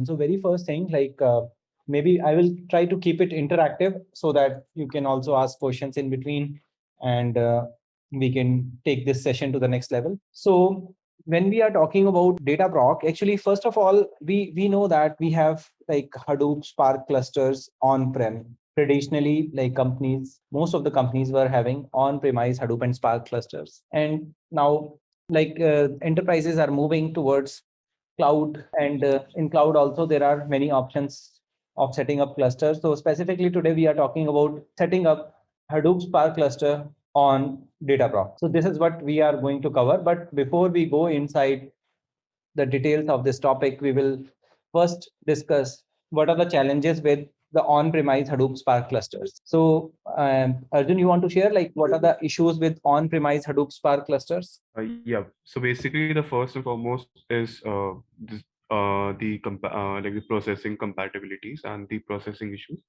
discussion. So very first thing, maybe I will try to keep it interactive so that you can also ask questions in between, and we can take this session to the next level. So when we are talking about Dataproc, actually, first of all, we know that we have like Hadoop Spark clusters on-prem. Traditionally, like companies, most of the companies were having on-premise Hadoop and Spark clusters. And now enterprises are moving towards cloud, and in cloud also there are many options of setting up clusters. So specifically today we are talking about setting up Hadoop Spark cluster on Dataproc. So this is what we are going to cover. But before we go inside the details of this topic, we will first discuss what are the challenges with the on-premise Hadoop Spark clusters. So, Arjun, you want to share like what are the issues with on-premise Hadoop Spark clusters? Yeah. So basically, the first and foremost is the processing compatibilities and the processing issues.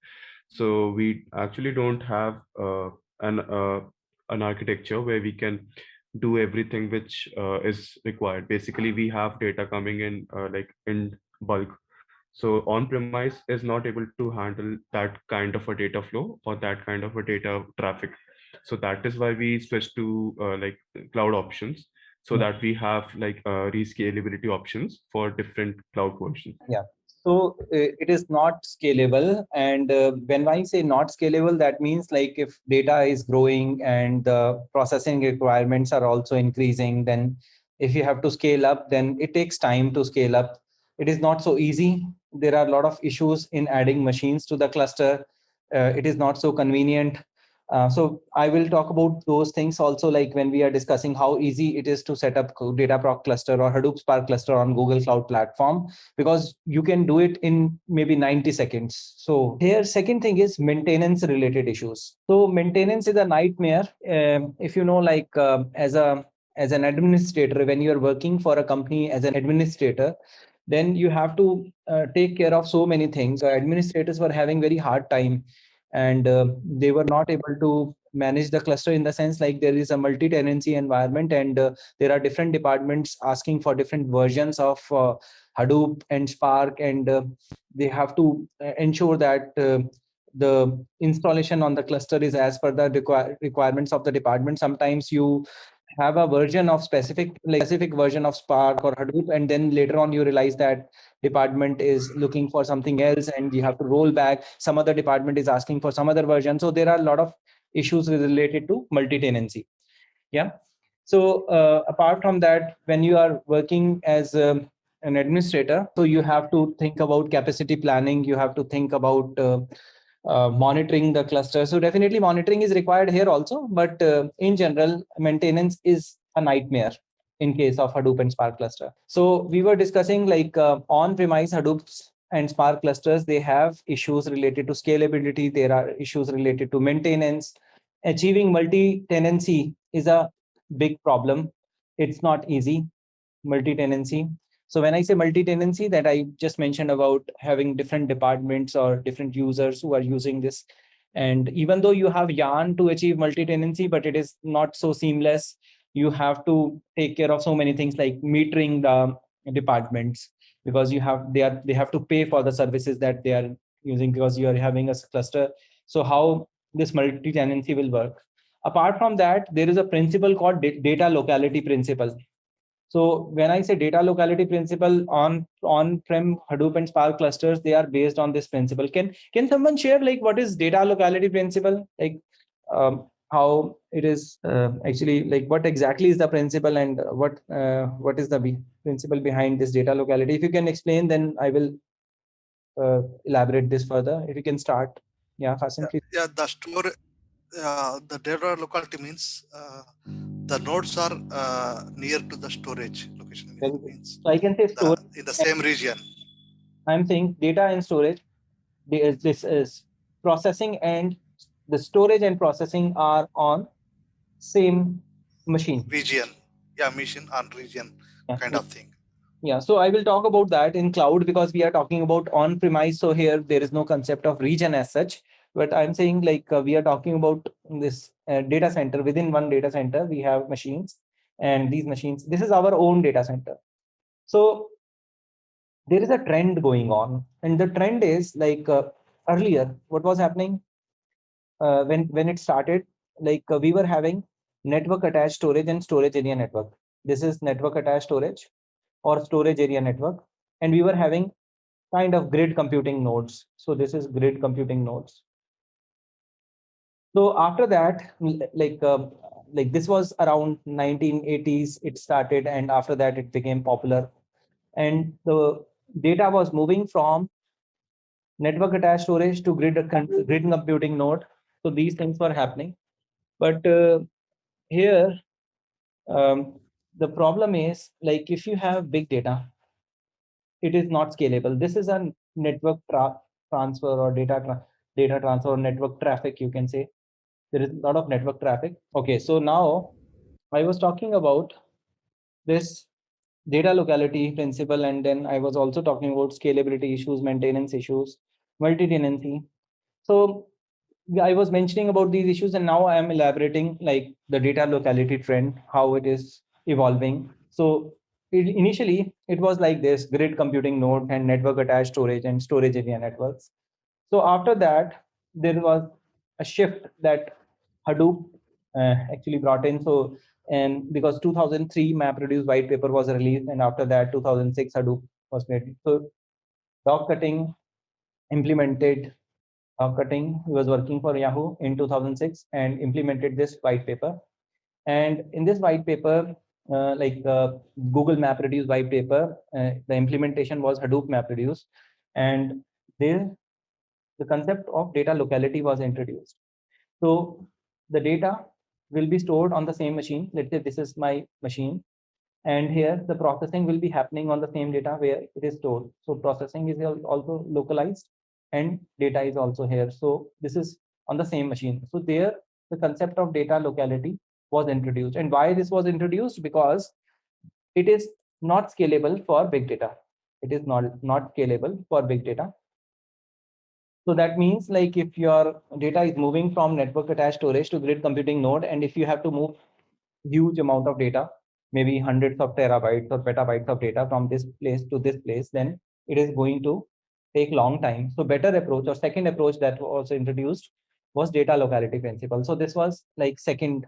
So we actually don't have an uh, an architecture where we can do everything which is required. Basically, we have data coming in in bulk. So on-premise is not able to handle that kind of a data flow or that kind of a data traffic. So that is why we switch to cloud options, so Yeah. that we have rescalability options for different cloud versions. Yeah. So it is not scalable. And when I say not scalable, that means like if data is growing and the processing requirements are also increasing, then if you have to scale up, then it takes time to scale up. It is not so easy. There are a lot of issues in adding machines to the cluster. It is not so convenient. So I will talk about those things also, like when we are discussing how easy it is to set up Dataproc cluster or Hadoop Spark cluster on Google Cloud Platform, because you can do it in maybe 90 seconds. So here, second thing is maintenance related issues. So maintenance is a nightmare. If you know, as an administrator, when you are working for a company as an administrator, then you have to take care of so many things. Administrators were having very hard time, and they were not able to manage the cluster in the sense like there is a multi-tenancy environment, and there are different departments asking for different versions of Hadoop and Spark, and they have to ensure that the installation on the cluster is as per the requirements of the department. Sometimes you have a version of specific version of Spark or Hadoop, and then later on you realize that department is looking for something else, and you have to roll back. Some other department is asking for some other version. So there are a lot of issues related to multi-tenancy. Yeah. So apart from that, when you are working as an administrator, so you have to think about capacity planning. You have to think about monitoring the cluster. So definitely monitoring is required here also, but in general, maintenance is a nightmare in case of Hadoop and Spark cluster. So we were discussing like on-premise Hadoop and Spark clusters, they have issues related to scalability. There are issues related to maintenance. Achieving multi-tenancy is a big problem. It's not easy, multi-tenancy. So when I say multi-tenancy, that I just mentioned about having different departments or different users who are using this. And even though you have Yarn to achieve multi-tenancy, but it is not so seamless. You have to take care of so many things like metering the departments, because they have to pay for the services that they are using, because you are having a cluster. So how this multi-tenancy will work? Apart from that, there is a principle called data locality principle. So when I say data locality principle on-prem Hadoop and Spark clusters, they are based on this principle. Can someone share like what is data locality principle? Like how it is actually, like what exactly is the principle, and what is the principle behind this data locality? If you can explain, then I will elaborate this further. If you can start. Yeah, Qasim, please. Yeah, the data locality means the nodes are near to the storage location. Very good. Means So I can say storage. in the same region. I'm saying data and storage. This is processing, and the storage and processing are on same machine. Region, yeah, mission on region Yeah. kind of thing. Yeah. So I will talk about that in cloud, because we are talking about on-premise. So here there is no concept of region as such. But I'm saying like we are talking about this data center. Within one data center, we have machines, and these machines. This is our own data center. So there is a trend going on, and the trend is like earlier, what was happening when it started, like we were having network attached storage and storage area network. This is network attached storage or storage area network, and we were having kind of grid computing nodes. So this is grid computing nodes. So after that, like this was around 1980s it started, and after that it became popular, and the data was moving from network attached storage to grid computing node. So these things were happening, but here the problem is, like, if you have big data, it is not scalable. This is a network transfer or data transfer or network traffic, you can say. There is a lot of network traffic. Okay, so now I was talking about this data locality principle, and then I was also talking about scalability issues, maintenance issues, multi-tenancy. So I was mentioning about these issues, and now I am elaborating like the data locality trend, how it is evolving. So initially it was like this: grid computing node and network attached storage and storage area networks. So after that, there was a shift that Hadoop actually brought in. So, and because 2003 MapReduce white paper was released, and after that 2006 Hadoop was made. So dog cutting implemented cutting. He was working for Yahoo in 2006 and implemented this white paper. And in this white paper, Google MapReduce white paper, the implementation was Hadoop MapReduce, and there the concept of data locality was introduced. So the data will be stored on the same machine. Let's say this is my machine, and here the processing will be happening on the same data where it is stored. So processing is also localized, and data is also here. So this is on the same machine. So there the concept of data locality was introduced. And why this was introduced? Because it is not scalable for big data. It is not scalable for big data. So that means, like, if your data is moving from network attached storage to grid computing node, and if you have to move huge amount of data, maybe hundreds of terabytes or petabytes of data from this place to this place, then it is going to take long time. So better approach, or second approach that was introduced, was data locality principle. So this was like second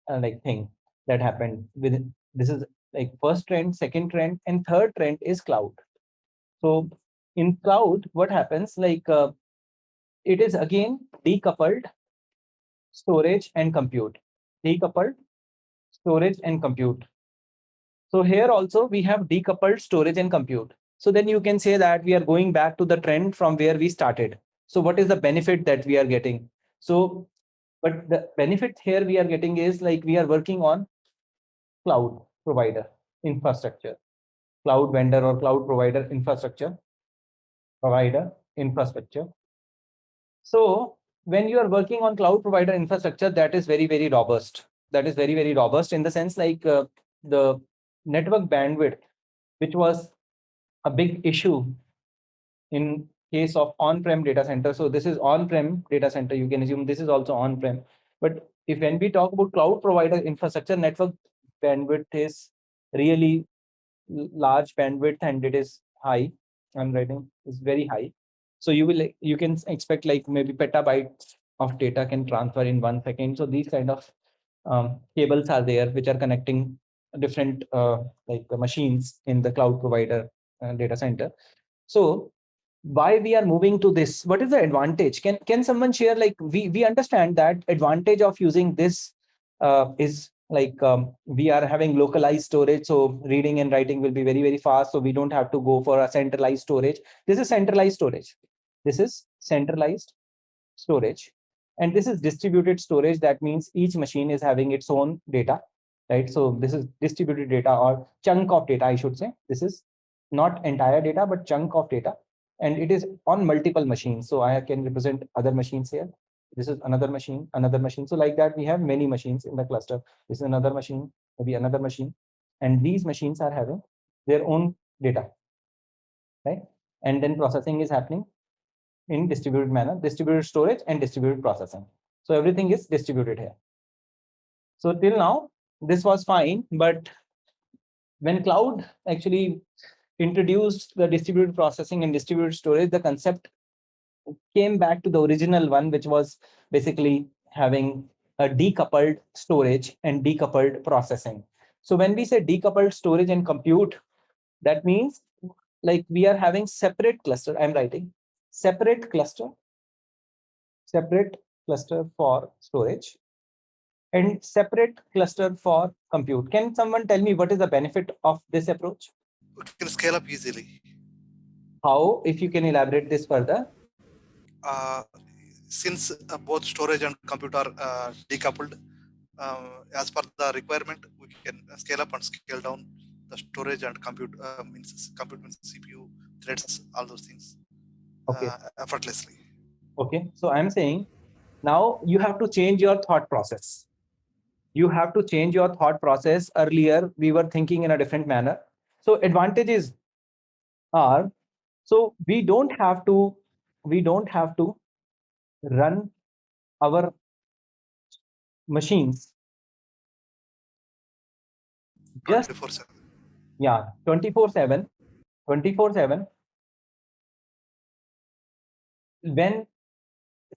like thing that happened with this is like first trend, second trend, and third trend is cloud. So in cloud, what happens, like it is again decoupled storage and compute. Decoupled storage and compute. So here also we have decoupled storage and compute. So then you can say that we are going back to the trend from where we started. So what is the benefit that we are getting? So, but the benefit here we are getting is, like, we are working on cloud provider infrastructure, cloud vendor or cloud provider infrastructure. So when you are working on cloud provider infrastructure, that is very, very robust. That is very, very robust in the sense, like the network bandwidth, which was a big issue in case of on-prem data center. So this is on-prem data center. You can assume this is also on-prem. But if when we talk about cloud provider infrastructure, network bandwidth is really large bandwidth, and it is high. I'm writing is very high. So you can expect like maybe petabytes of data can transfer in 1 second. So these kind of cables are there which are connecting different machines in the cloud provider data center. So why we are moving to this? What is the advantage? Can someone share? Like, we understand that advantage of using this is like we are having localized storage, so reading and writing will be very, very fast. So we don't have to go for a centralized storage. This is centralized storage. This is centralized storage, and this is distributed storage. That means each machine is having its own data, right? So this is distributed data, or chunk of data, I should say. This is not entire data, but chunk of data, and it is on multiple machines. So I can represent other machines here. This is another machine, another machine. So like that, we have many machines in the cluster. This is another machine, maybe another machine, and these machines are having their own data, right? And then processing is happening in distributed manner, distributed storage and distributed processing. So everything is distributed here. So till now, this was fine, but when cloud actually introduced the distributed processing and distributed storage, the concept came back to the original one, which was basically having a decoupled storage and decoupled processing. So when we say decoupled storage and compute, that means like we are having separate cluster. I'm writing separate cluster for storage and separate cluster for compute. Can someone tell me what is the benefit of this approach? We can scale up easily. How, if you can elaborate this further? Since both storage and compute are decoupled, as per the requirement, we can scale up and scale down the storage and compute. Compute means CPU, threads, all those things. Okay. Effortlessly. Okay. So I'm saying now you have to change your thought process. You have to change your thought process. Earlier, we were thinking in a different manner. So advantages are, so we don't have to run our machines just 24/7. Yeah, 24/7. When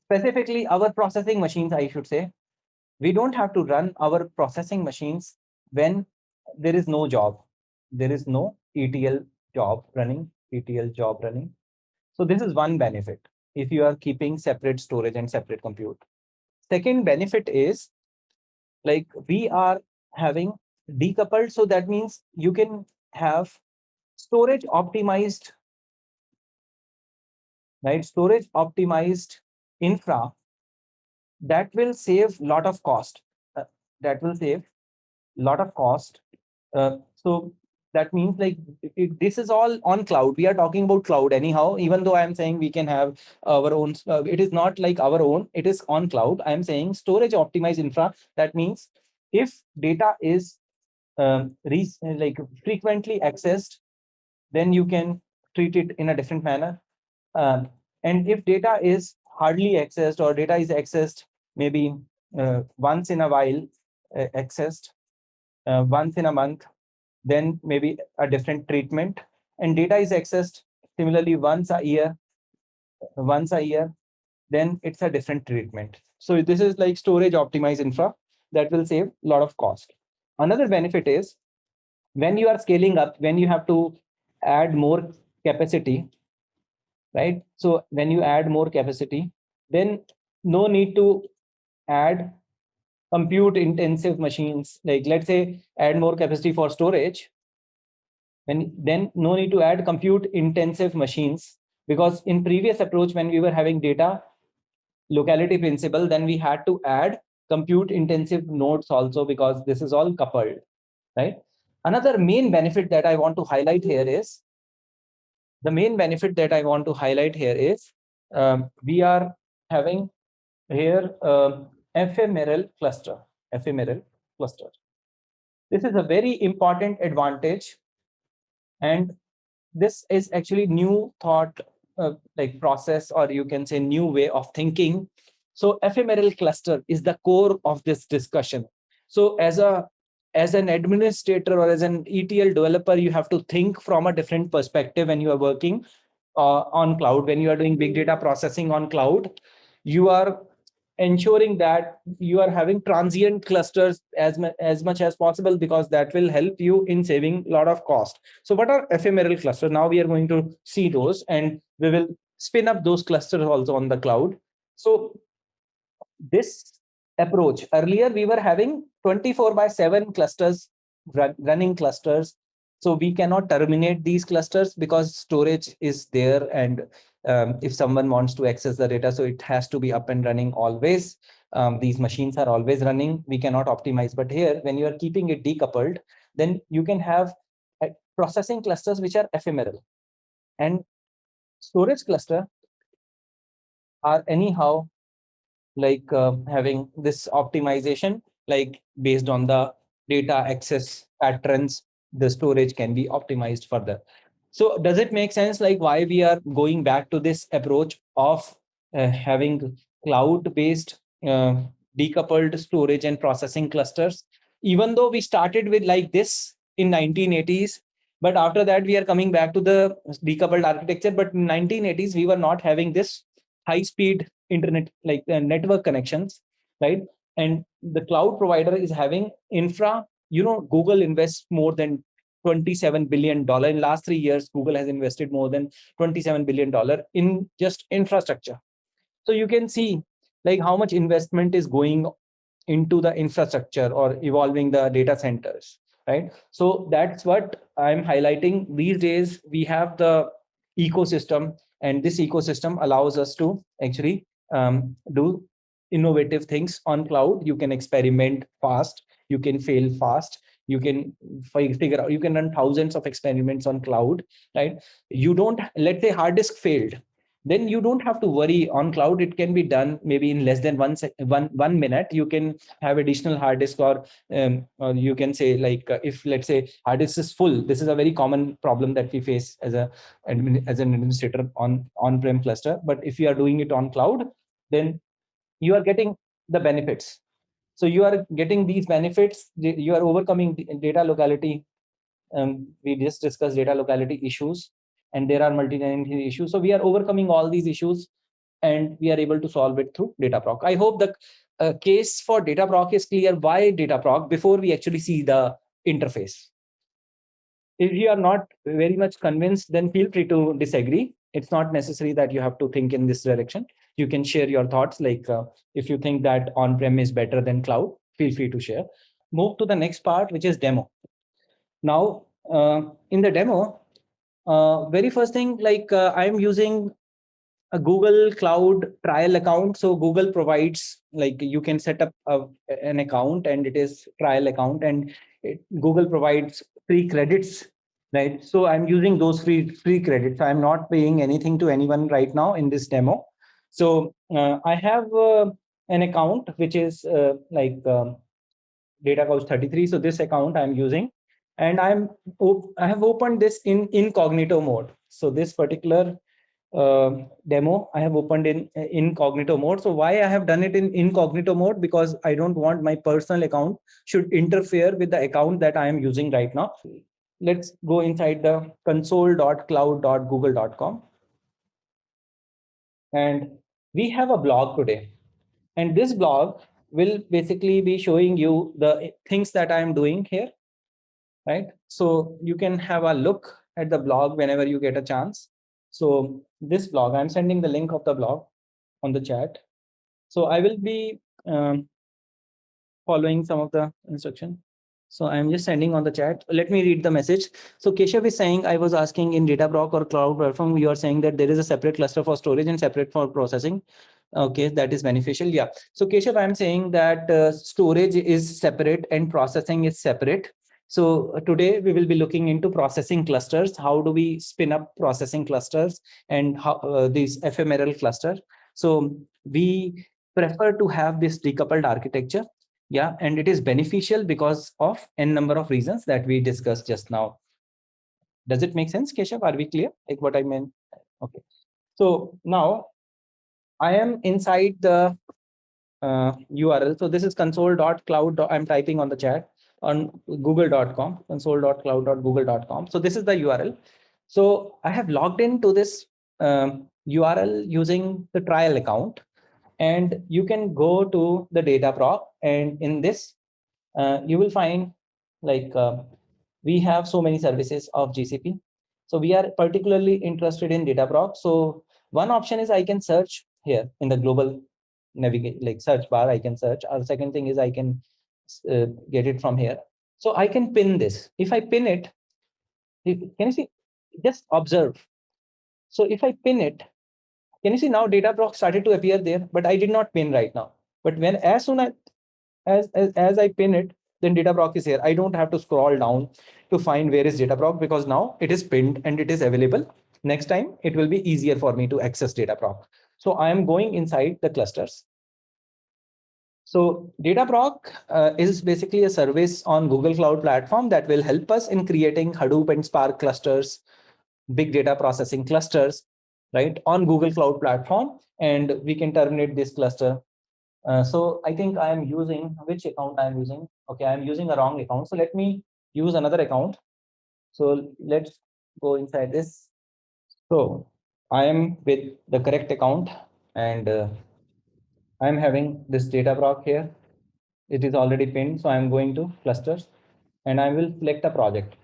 specifically our processing machines, I should say, we don't have to run our processing machines when there is no job. There is no ETL job running. So this is one benefit if you are keeping separate storage and separate compute. Second benefit is like we are having decoupled. So that means you can have storage optimized, right? Storage optimized infra that will save a lot of cost. So that means like this is all on cloud. We are talking about cloud anyhow, even though I'm saying we can have our own. It is not like our own, it is on cloud. I'm saying storage optimized infra. That means if data is like frequently accessed, then you can treat it in a different manner. And if data is hardly accessed or data is accessed maybe once in a while, accessed once in a month, then maybe a different treatment. And data is accessed similarly once a year, then it's a different treatment. So this is like storage optimized infra that will save a lot of cost. Another benefit is when you are scaling up, when you have to add more capacity, right? So when you add more capacity, then no need to add compute intensive machines. Like let's say add more capacity for storage, then no need to add compute intensive machines, because in previous approach when we were having data locality principle, then we had to add compute intensive nodes also, because this is all coupled, right? Another main benefit that I want to highlight here is we are having here ephemeral cluster. This is a very important advantage, and this is actually new thought like process, or you can say new way of thinking. So ephemeral cluster is the core of this discussion. So as an administrator or as an ETL developer, you have to think from a different perspective when you are working on cloud. When you are doing big data processing on cloud, you are ensuring that you are having transient clusters as much as possible, because that will help you in saving a lot of cost. So what are ephemeral clusters? Now we are going to see those, and we will spin up those clusters also on the cloud. So this approach, earlier we were having 24/7 clusters, running clusters. So we cannot terminate these clusters because storage is there, and if someone wants to access the data, so it has to be up and running always. These machines are always running. We cannot optimize. But here, when you are keeping it decoupled, then you can have processing clusters which are ephemeral, and storage cluster are anyhow like having this optimization, like based on the data access patterns, the storage can be optimized further. So does it make sense like why we are going back to this approach of having cloud-based decoupled storage and processing clusters? Even though we started with like this in 1980s, But after that, we are coming back to the decoupled architecture. But in 1980s, we were not having this high-speed internet, like network connections, right? And the cloud provider is having infra. Google invests more than $27 billion. In last 3 years, Google has invested more than $27 billion in just infrastructure. So you can see like how much investment is going into the infrastructure or evolving the data centers, right? So that's what I'm highlighting. These days, we have the ecosystem, and this ecosystem allows us to actually do innovative things on cloud. You can experiment fast, you can fail fast, you can figure out, you can run thousands of experiments on cloud, right? You don't, let's say hard disk failed, then you don't have to worry. On cloud it can be done maybe in less than 1 minute. You can have additional hard disk, or you can say like if let's say hard disk is full. This is a very common problem that we face as an administrator on on-prem cluster. But if you are doing it on cloud, then you are getting the benefits. So you are getting these benefits. You are overcoming the data locality. We just discussed data locality issues, and there are multi-tenancy issues. So we are overcoming all these issues, and we are able to solve it through Dataproc. I hope the case for Dataproc is clear. Why Dataproc? Before we actually see the interface. If you are not very much convinced, then feel free to disagree. It's not necessary that you have to think in this direction. You can share your thoughts. Like if you think that on-prem is better than cloud, feel free to share. Move to the next part, which is demo. Now, in the demo, very first thing, like I'm using a Google Cloud trial account. So Google provides, like you can set up an account, and it is trial account, and Google provides free credits, right? So I'm using those free credits. I'm not paying anything to anyone right now in this demo. So I have an account which is like Data Couch 33. So this account I'm using, and I have opened this in incognito mode. So this particular demo I have opened in incognito mode. So why I have done it in incognito mode? Because I don't want my personal account should interfere with the account that I am using right now. Let's go inside the console.cloud.google.com. And we have a blog today. And this blog will basically be showing you the things that I am doing here, right? So you can have a look at the blog whenever you get a chance. So this blog, I'm sending the link of the blog on the chat. So I will be following some of the instruction. So I'm just sending on the chat. Let me read the message. So Keshav is saying, I was asking in Dataproc or Cloud Platform, you are saying that there is a separate cluster for storage and separate for processing. Okay, that is beneficial. Yeah. So Keshav, I'm saying that storage is separate and processing is separate. So today we will be looking into processing clusters. How do we spin up processing clusters and how these ephemeral cluster? So we prefer to have this decoupled architecture. Yeah, and it is beneficial because of n number of reasons that we discussed just now. Does it make sense, Keshav? Are we clear? Like what I meant? Okay. So now I am inside the URL. So this is console.cloud. I'm typing on the chat on google.com, console.cloud.google.com. So this is the URL. So I have logged into this URL using the trial account. And you can go to the Dataproc, and in this, you will find like we have so many services of GCP. So we are particularly interested in Dataproc. So one option is I can search here in the global navigate, like search bar, I can search. Or second thing is I can get it from here. So I can pin this. If I pin it, can you see? Just observe. So if I pin it, can you see now Dataproc started to appear there, but I did not pin right now. But when as soon as I pin it, then Dataproc is here. I don't have to scroll down to find where is Dataproc, because now it is pinned and it is available. Next time it will be easier for me to access Dataproc. So I am going inside the clusters. So Dataproc is basically a service on Google Cloud Platform that will help us in creating Hadoop and Spark clusters, big data processing clusters, right, on Google Cloud Platform. And we can terminate this cluster. So I think I am using, which account I am using? Okay, I am using a wrong account. So let me use another account. So let's go inside this. So I am with the correct account, and I'm having this data proc here. It is already pinned. So I'm going to clusters and I will select a project.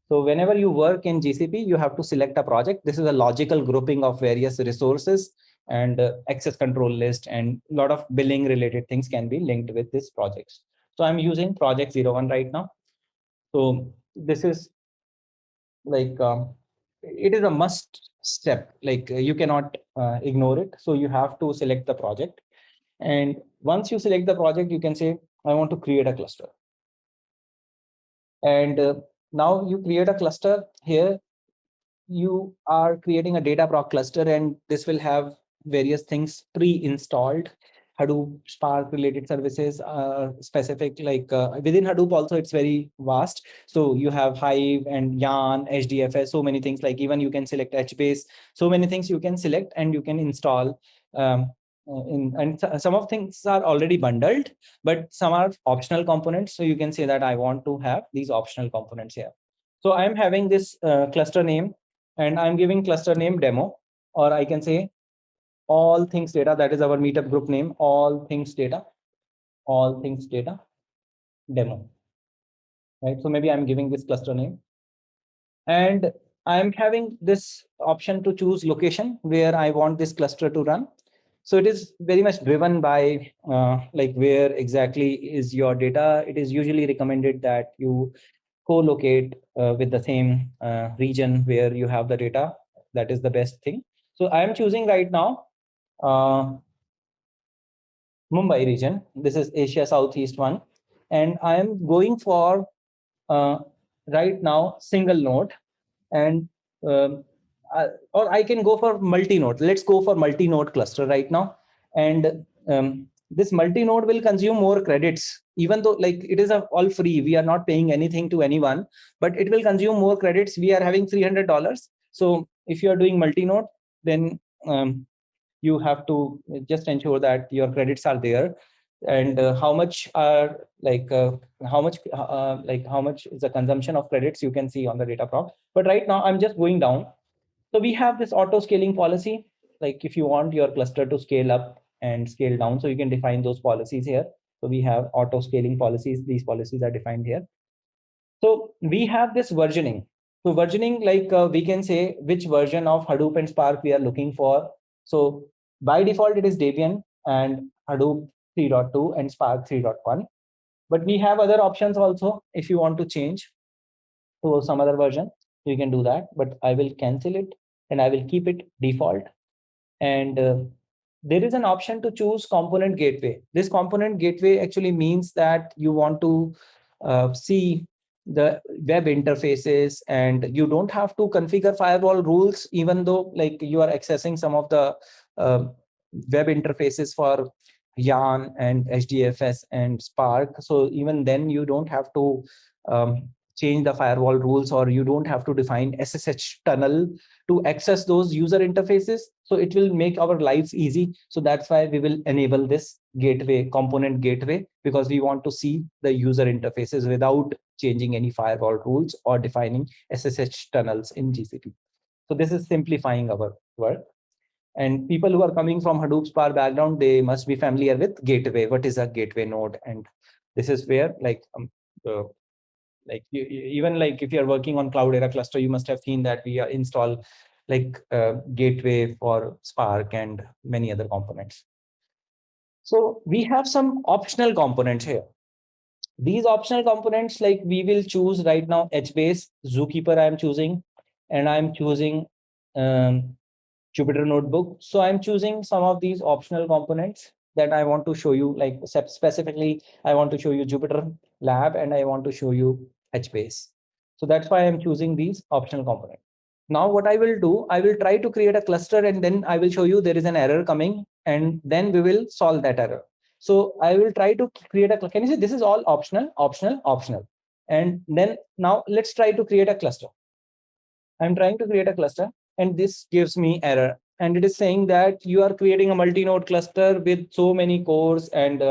So whenever you work in GCP, you have to select a project. This is a logical grouping of various resources and access control list, and a lot of billing related things can be linked with this projects. So I'm using project 01 right now. So this is like, it is a must step, like you cannot ignore it. So you have to select the project. And once you select the project, you can say, I want to create a cluster. And now you create a cluster here. You are creating a Dataproc cluster, and this will have various things pre-installed. Hadoop, Spark related services are specific, like within Hadoop also it's very vast. So you have Hive and Yarn, HDFS, so many things, like even you can select HBase, so many things you can select and you can install. Some of things are already bundled, but some are optional components. So you can say that I want to have these optional components here. So I'm having this cluster name, and I'm giving cluster name demo, or I can say all things data. That is our meetup group name, all things data demo, right? So maybe I'm giving this cluster name, and I'm having this option to choose location where I want this cluster to run. So it is very much driven by like where exactly is your data. It is usually recommended that you co-locate with the same region where you have the data. That is the best thing. So I am choosing right now Mumbai region. This is Asia Southeast one. And I am going for right now single node, and or I can go for multi-node. Let's go for multi-node cluster right now. And this multi-node will consume more credits, even though like it is all free. We are not paying anything to anyone, but it will consume more credits. We are having $300. So if you are doing multi-node, then you have to just ensure that your credits are there. And how much are like how much is the consumption of credits, you can see on the Dataproc. But right now I'm just going down. So we have this auto scaling policy. Like if you want your cluster to scale up and scale down, so you can define those policies here. So we have auto scaling policies. These policies are defined here. So we have this versioning. So versioning, like we can say which version of Hadoop and Spark we are looking for. So by default, it is Debian and Hadoop 3.2 and Spark 3.1. But we have other options also. If you want to change to some other version, you can do that. But I will cancel it and I will keep it default. And there is an option to choose component gateway. This component gateway actually means that you want to see the web interfaces, and you don't have to configure firewall rules, even though like you are accessing some of the web interfaces for Yarn and HDFS and Spark. So even then you don't have to change the firewall rules, or you don't have to define SSH tunnel to access those user interfaces. So it will make our lives easy. So that's why we will enable this gateway, component gateway, because we want to see the user interfaces without changing any firewall rules or defining SSH tunnels in GCP. So this is simplifying our work. And people who are coming from Hadoop Spark background, they must be familiar with gateway. What is a gateway node? And this is where like even like if you're working on Cloudera cluster, you must have seen that we install like gateway for Spark and many other components. So we have some optional components here. These optional components, like we will choose right now HBase, Zookeeper I'm choosing, and I'm choosing Jupyter Notebook. So I'm choosing some of these optional components that I want to show you, like specifically, I want to show you Jupyter Lab and I want to show you HBase. So that's why I'm choosing these optional components. Now what I will do, I will try to create a cluster, and then I will show you there is an error coming, and then we will solve that error. So I will try to create a, can you see this is all optional, optional, optional. And then now let's try to create a cluster. I'm trying to create a cluster, and this gives me error. And it is saying that you are creating a multi-node cluster with so many cores, and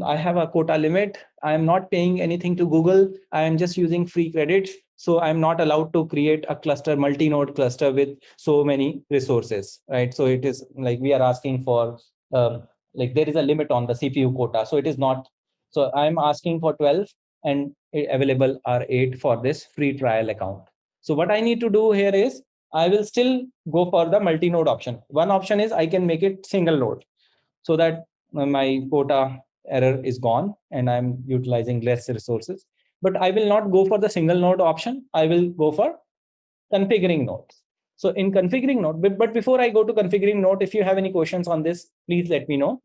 I have a quota limit. I am not paying anything to Google. I am just using free credits. So I'm not allowed to create a cluster, multi-node cluster with so many resources, right? So it is like we are asking for, like there is a limit on the CPU quota. So it is not, so I'm asking for 12 and available are 8 for this free trial account. So what I need to do here is I will still go for the multi-node option. One option is I can make it single node so that my quota error is gone and I'm utilizing less resources. But I will not go for the single node option. I will go for configuring nodes. So in configuring node, but before I go to configuring node, if you have any questions on this, please let me know.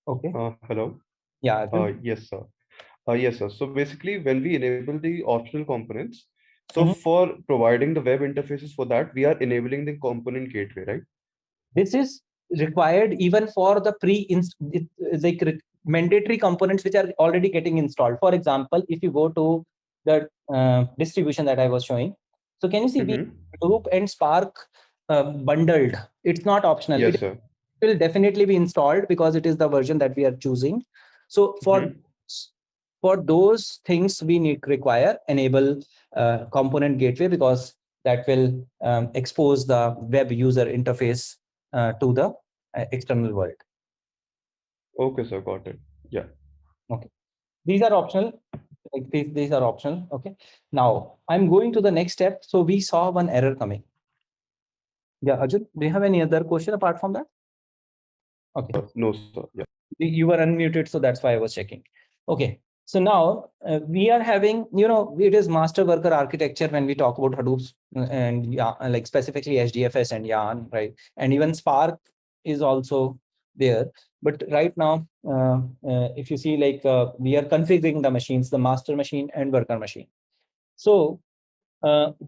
Okay. Hello. Yeah. Yes, sir. Yes, sir. So basically, when we enable the optional components, so Mhm. for providing the web interfaces for that, we are enabling the component gateway, right? This is required even for the like mandatory components which are already getting installed. For example, if you go to the distribution that I was showing, so can you see we Hadoop and Spark bundled? It's not optional. Yes, It sir. will definitely be installed because it is the version that we are choosing. So for those things we need require enable component gateway, because that will expose the web user interface to the external world. Okay, sir, got it. Yeah. Okay, these are optional. Like these are optional. Okay, now I'm going to the next step. So we saw one error coming. Yeah, Arjun, do you have any other question apart from that? Okay. No, sir. Yeah. You were unmuted, so that's why I was checking. Okay, so now we are having, it is master worker architecture when we talk about Hadoop and like specifically HDFS and Yarn, right? And even Spark is also there. But right now, if you see, like we are configuring the machines, the master machine and worker machine. So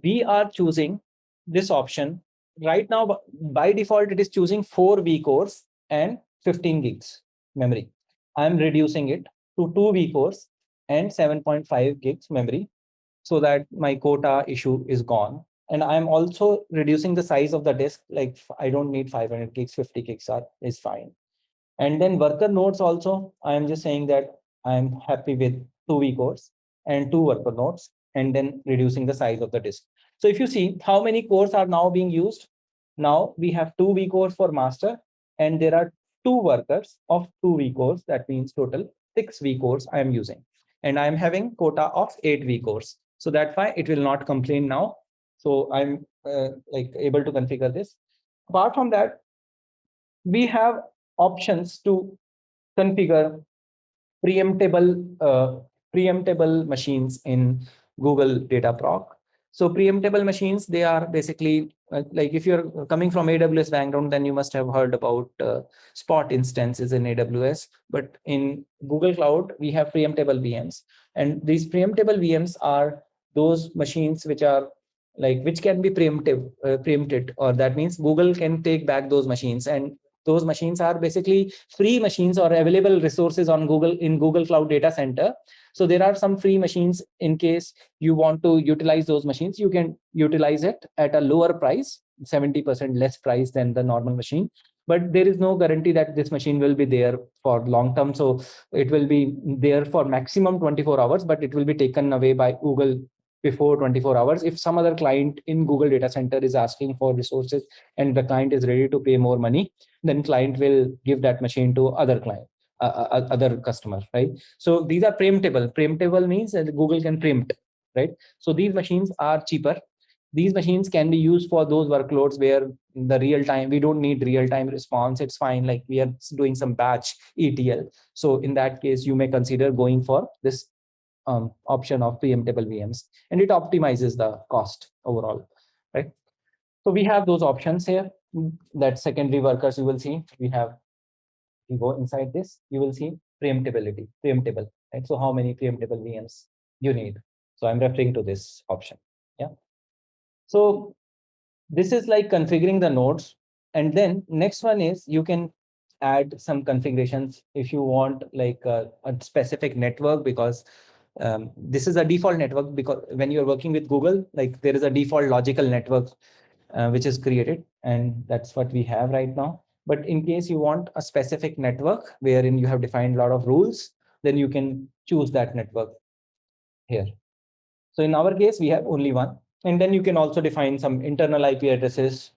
we are choosing this option right now. By default, it is choosing 4 vCores and 15 gigs memory. I'm reducing it to 2 vCores and 7.5 gigs memory so that my quota issue is gone. And I'm also reducing the size of the disk. Like I don't need 500 gigs, 50 gigs is fine. And then worker nodes also, I'm just saying that I'm happy with 2 vCores and 2 worker nodes, and then reducing the size of the disk. So if you see how many cores are now being used, now we have 2 vCores for master, and there are 2 workers of 2 vCores. That means total 6 vCores I am using. And I'm having quota of 8 vCores. So that's why it will not complain now. So I'm like able to configure this. Apart from that, we have options to configure preemptible machines in Google Dataproc. So preemptible machines, they are basically like if you're coming from AWS background, then you must have heard about Spot instances in AWS. But in Google Cloud, we have preemptible VMs, and these preemptible VMs are those machines which are like which can be preempted, or that means Google can take back those machines, and those machines are basically free machines or available resources on Google in Google Cloud Data Center. So there are some free machines. In case you want to utilize those machines, you can utilize it at a lower price, 70% less price than the normal machine. But there is no guarantee that this machine will be there for long term. So it will be there for maximum 24 hours, but it will be taken away by Google before 24 hours. If some other client in Google Data Center is asking for resources and the client is ready to pay more money, then client will give that machine to other client, other customer, right? So these are preemptible. Preemptible means that Google can preempt, right? So these machines are cheaper. These machines can be used for those workloads where the real time, we don't need real time response. It's fine. Like we are doing some batch ETL. So in that case, you may consider going for this option of preemptible VMs, and it optimizes the cost overall, right? So we have those options here. That secondary workers, you will see we have, you go inside this, you will see preemptible, right? So how many preemptible VMs you need. So I'm referring to this option. Yeah. So this is like configuring the nodes. And then next one is you can add some configurations if you want like a specific network, because this is a default network, because when you're working with Google, like there is a default logical network which is created, and that's what we have right now. But in case you want a specific network wherein you have defined a lot of rules, then you can choose that network here. So in our case, we have only one. And then you can also define some internal IP addresses.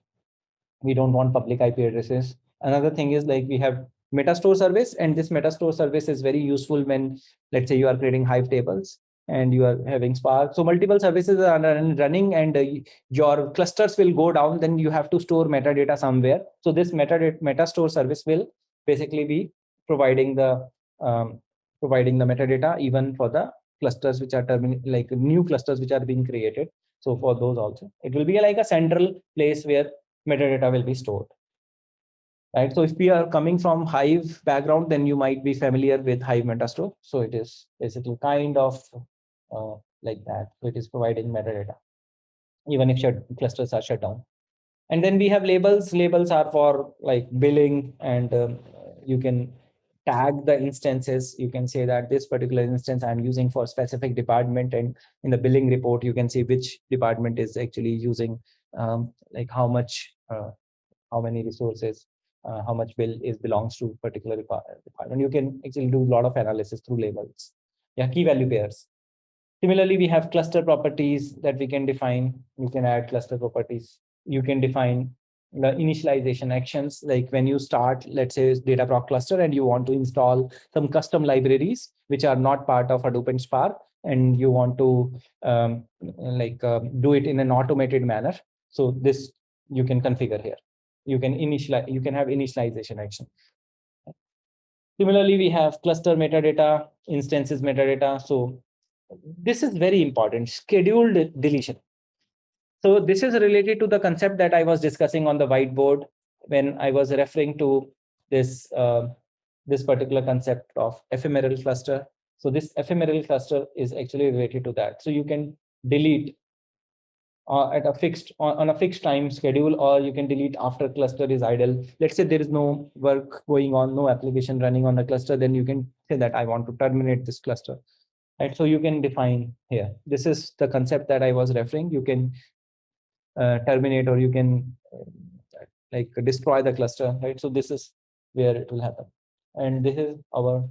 We don't want public IP addresses. Another thing is like we have Metastore service, and this Metastore service is very useful when, let's say, you are creating Hive tables and you are having Spark. So multiple services are running, and your clusters will go down. Then you have to store metadata somewhere. So this Metastore service will basically be providing the metadata even for the clusters which are like new clusters which are being created. So for those also, it will be like a central place where metadata will be stored. Right. So if we are coming from Hive background, then you might be familiar with Hive Metastore. So it is basically kind of like that. So it is providing metadata, even if clusters are shut down. And then we have labels. Labels are for like billing, and you can tag the instances. You can say that this particular instance I'm using for specific department, and in the billing report, you can see which department is actually using like how much, how many resources, how much bill belongs to particular department. You can actually do a lot of analysis through labels. Yeah, key value pairs. Similarly, we have cluster properties that we can define. You can add cluster properties. You can define the initialization actions, like when you start, let's say, Dataproc cluster, and you want to install some custom libraries which are not part of Hadoop and Spark, and you want to do it in an automated manner. So this you can configure here. You can have initialization action. Similarly, we have cluster metadata, instances metadata. So this is very important, scheduled deletion. So this is related to the concept that I was discussing on the whiteboard when I was referring to this, this particular concept of ephemeral cluster. So this ephemeral cluster is actually related to that. So you can delete at a fixed on a fixed time schedule, or you can delete after cluster is idle. Let's say there is no work going on, no application running on the cluster, then you can say that I want to terminate this cluster. Right, so you can define here. This is the concept that I was referring. You can terminate, or you can like destroy the cluster, right? So this is where it will happen. And this is our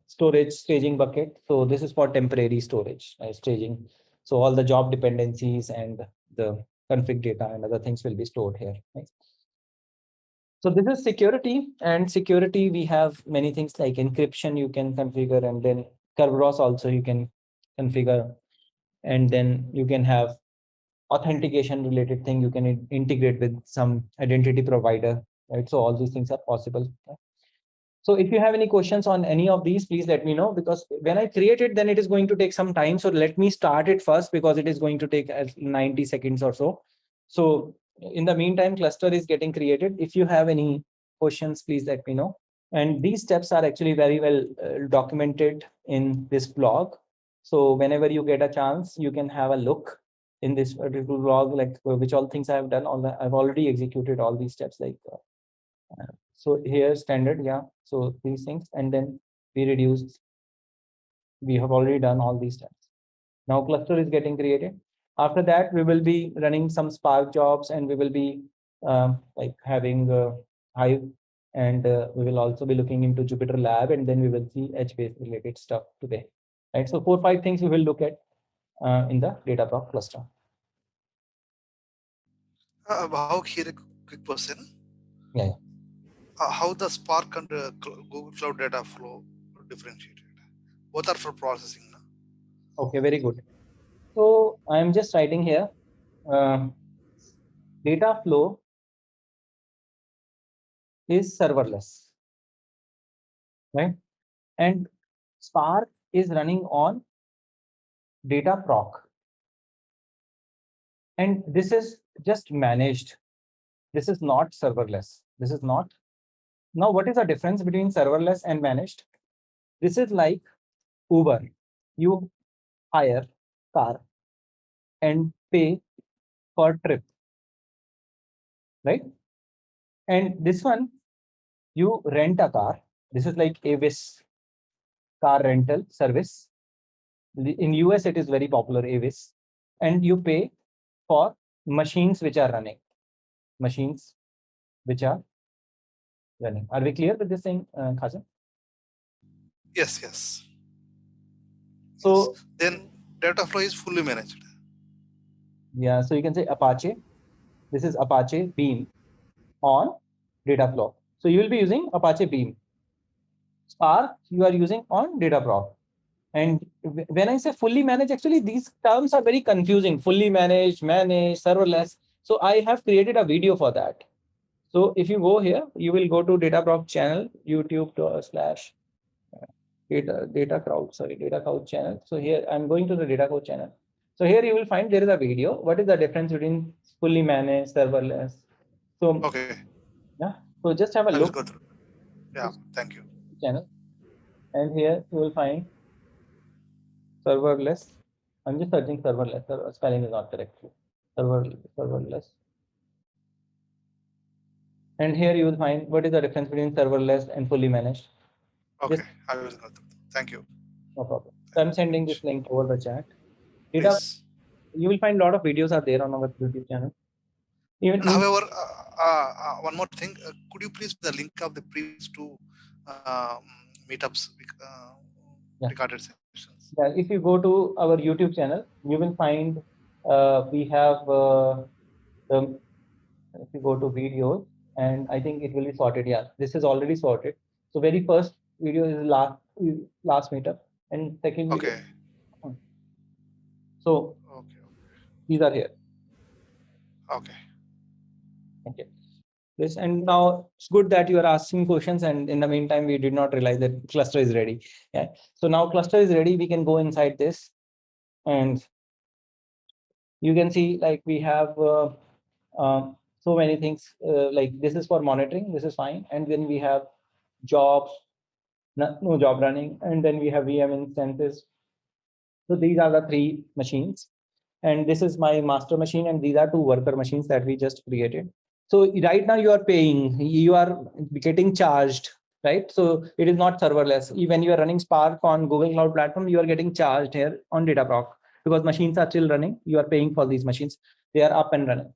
storage staging bucket. So this is for temporary storage, staging. So all the job dependencies and the config data and other things will be stored here. Right? So this is security, and security, we have many things like encryption you can configure, and then Kerberos also you can configure, and then you can have authentication related thing. You can integrate with some identity provider, right? So all these things are possible. So if you have any questions on any of these, please let me know, because when I create it, then it is going to take some time. So let me start it first, because it is going to take 90 seconds or so. So in the meantime, cluster is getting created. If you have any questions, please let me know. And these steps are actually very well documented in this blog. So whenever you get a chance, you can have a look in this particular blog, like which all things I have done. I've already executed all these steps, like so here standard, yeah. So these things, and then we reduce. We have already done all these steps. Now cluster is getting created. After that, we will be running some Spark jobs, and we will be like having Hive, and we will also be looking into Jupyter Lab, and then we will see HBase related stuff today. Right. So 4-5 things we will look at in the Dataproc cluster. How here a quick question. Yeah. How the Spark and Google Cloud data flow differentiated? Both are for processing. Okay, very good. So I'm just writing here. Data flow is serverless, right? And Spark is running on Dataproc. And this is just managed. This is not serverless. This is not. Now, what is the difference between serverless and managed? This is like Uber. You hire car and pay for trip, right? And this one, you rent a car. This is like Avis car rental service. In US, it is very popular, Avis. And you pay for machines which are running. Machines which are running. Are we clear with this thing, Khazan? Yes, yes. So then data flow is fully managed. yeah, so you can say Apache. This is Apache Beam on Dataflow. So you will be using Apache Beam. Spark you are using on Dataproc. And when I say fully managed, actually these terms are very confusing. Fully managed, managed, serverless. So I have created a video for that. So if you go here, you will go to Dataproc channel, YouTube/data crowd channel. So here I'm going to the Data Code channel. So here you will find there is a video. What is the difference between fully managed, serverless? So Okay, yeah, so just have a I will look. go through. Yeah, thank you. Channel, and here you will find serverless. I'm just searching serverless. Spelling is not correct. Serverless. And here you will find what is the difference between serverless and fully managed. Okay, Just, I will go through. Thank you. no problem. So I'm sending this link over the chat. Please. You will find a lot of videos are there on our YouTube channel. And however, one more thing, could you please the link of the previous two meetups recorded sessions? Yeah, if you go to our YouTube channel, you will find we have if you go to videos, and I think it will be sorted. Yeah, this is already sorted. So very first video is last meetup, and second video. Okay. So Okay. these are here. Okay. Okay. Yes, and now it's good that you are asking questions, and in the meantime, we did not realize that cluster is ready. Yeah. So now cluster is ready. We can go inside this, and you can see like we have so many things. Like this is for monitoring. This is fine, and then we have jobs, no job running, and then we have VM instances. So these are the three machines, and this is my master machine, and these are two worker machines that we just created. So right now you are paying, you are getting charged, right? So it is not serverless. When you are running Spark on Google Cloud Platform, you are getting charged here on Dataproc because machines are still running. You are paying for these machines. They are up and running.